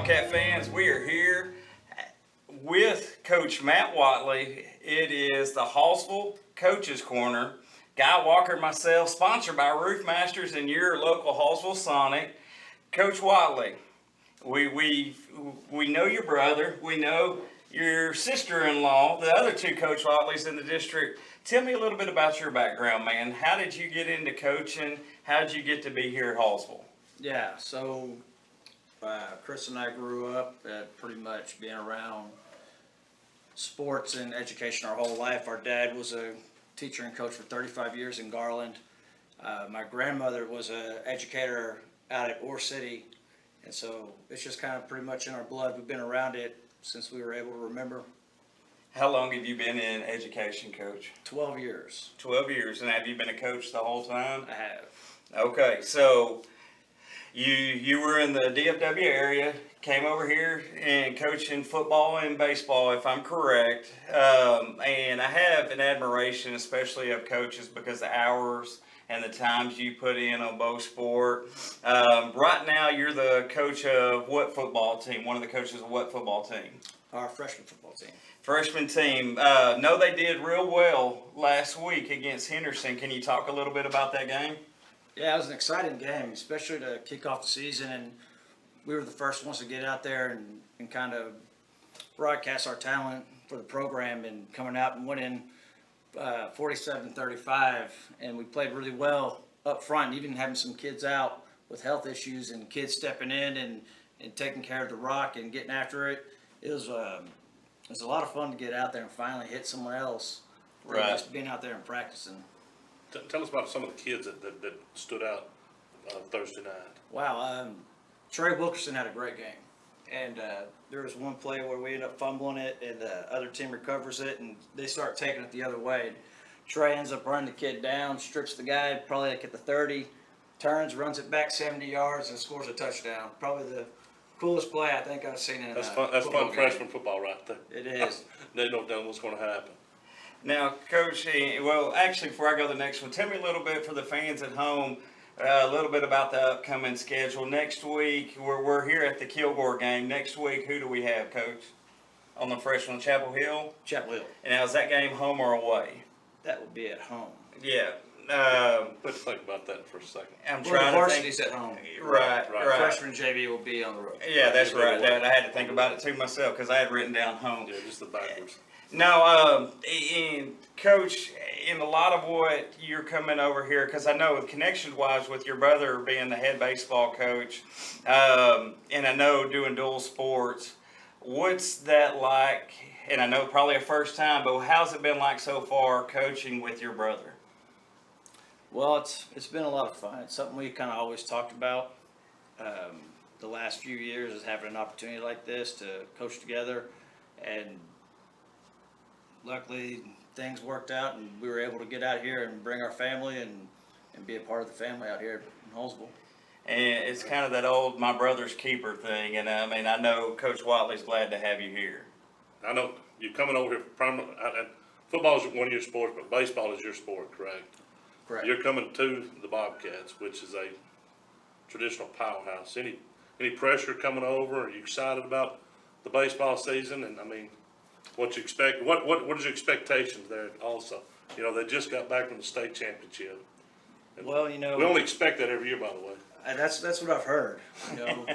Bobcat fans, we are here with Coach Matt Whatley. It is the Hallsville Coaches Corner. Guy Walker and myself, sponsored by Roof Masters and your local Hallsville Sonic. Coach Whatley, we know your brother. We know your sister-in-law, the other two Coach Whatleys in the district. Tell me a little bit about your background, man. How did you get into coaching? How did you get to be here at Hallsville? Yeah, so Chris and I grew up pretty much being around sports and education our whole life. Our dad was a teacher and coach for 35 years in Garland. My grandmother was an educator out at Ore City, and so it's just kind of pretty much in our blood. We've been around it since we were able to remember. How long have you been in education, Coach? 12 years. 12 years, and have you been a coach the whole time? I have. Okay, so you were in the DFW area, came over here and coaching football and baseball, if I'm correct. And I have an admiration, especially of coaches, because the hours and the times you put in on both sport. Right now, you're the coach of what football team? One of the coaches of what football team? Our freshman football team. Freshman team. Know they did real well last week against Henderson. Can you talk a little bit about that game? Yeah, it was an exciting game, especially to kick off the season, and we were the first ones to get out there and kind of broadcast our talent for the program, and coming out and winning 47-35, and we played really well up front, even having some kids out with health issues and kids stepping in and taking care of the rock and getting after it. It was a lot of fun to get out there and finally hit someone else. Right. Just being out there and practicing. Tell us about some of the kids that stood out Thursday night. Wow, Trey Wilkerson had a great game. And there was one play where we ended up fumbling it, and the other team recovers it, and they start taking it the other way. And Trey ends up running the kid down, strips the guy, probably like at the 30, turns, runs it back 70 yards, and scores a touchdown. Probably the coolest play I think I've seen in That's fun game. freshman football right there. It is. They don't know what's going to happen. Now, Coach, well, actually, before I go to the next one, tell me a little bit for the fans at home, a little bit about the upcoming schedule. Next week, we're here at the Kilgore game. Next week, who do we have, Coach? On the freshman, Chapel Hill? Chapel Hill. And now, is that game home or away? That would be at home. Yeah. Let's think about that for a second. I'm Well, trying the to varsity's think. at home. Right. Freshman JV will be on the road. Yeah, that's right. I had to think about it too myself because I had written down home. Yeah, just the backwards. No, and Coach, in a lot of what you're coming over here, because I know connection-wise with your brother being the head baseball coach, and I know doing dual sports, what's that like? And I know probably a first time, but how's it been like so far coaching with your brother? Well, it's been a lot of fun. It's something we kind of always talked about the last few years, is having an opportunity like this to coach together, and luckily things worked out and we were able to get out here and bring our family and be a part of the family out here in Hallsville. And it's kind of that old my brother's keeper thing, and I mean, I know Coach Whatley's glad to have you here. I know you're coming over here. Football is one of your sports, but baseball is your sport, correct? Correct. You're coming to the Bobcats, which is a traditional powerhouse. Any pressure coming over? Are you excited about the baseball season? And I mean, what you expect? What is your expectations there? Also, you know, they just got back from the state championship. And Well, you know, we only expect that every year, by the way. that's what I've heard. You know,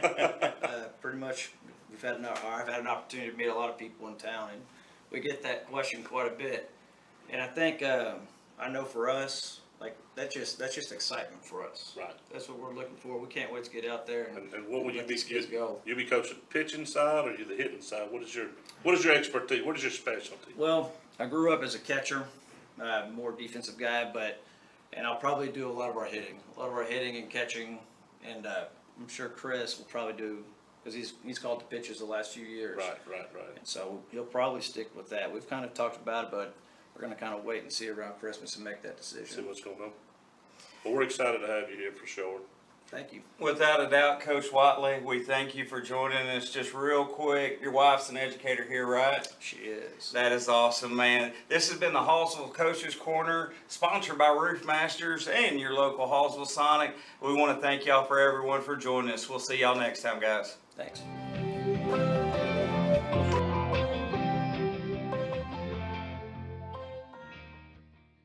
pretty much I've had an opportunity to meet a lot of people in town, and we get that question quite a bit. And I think I know for us, like that's just excitement for us. Right. That's what we're looking for. We can't wait to get out there And what would you let be? these kids go. You be coaching the pitching side, or you the hitting side? What is your expertise? What is your specialty? Well, I grew up as a catcher, more defensive guy, and I'll probably do a lot of our hitting and catching, and I'm sure Chris will probably do, because he's called the pitches the last few years. Right. And so he'll probably stick with that. We've kind of talked about it, but we're going to kind of wait and see around Christmas and make that decision. See what's going on. Well, we're excited to have you here for sure. Thank you. Without a doubt, Coach Whatley, we thank you for joining us. Just real quick, your wife's an educator here, right? She is. That is awesome, man. This has been the Hallsville Coaches Corner, sponsored by Roof Masters and your local Hallsville Sonic. We want to thank y'all for everyone for joining us. We'll see y'all next time, guys. Thanks.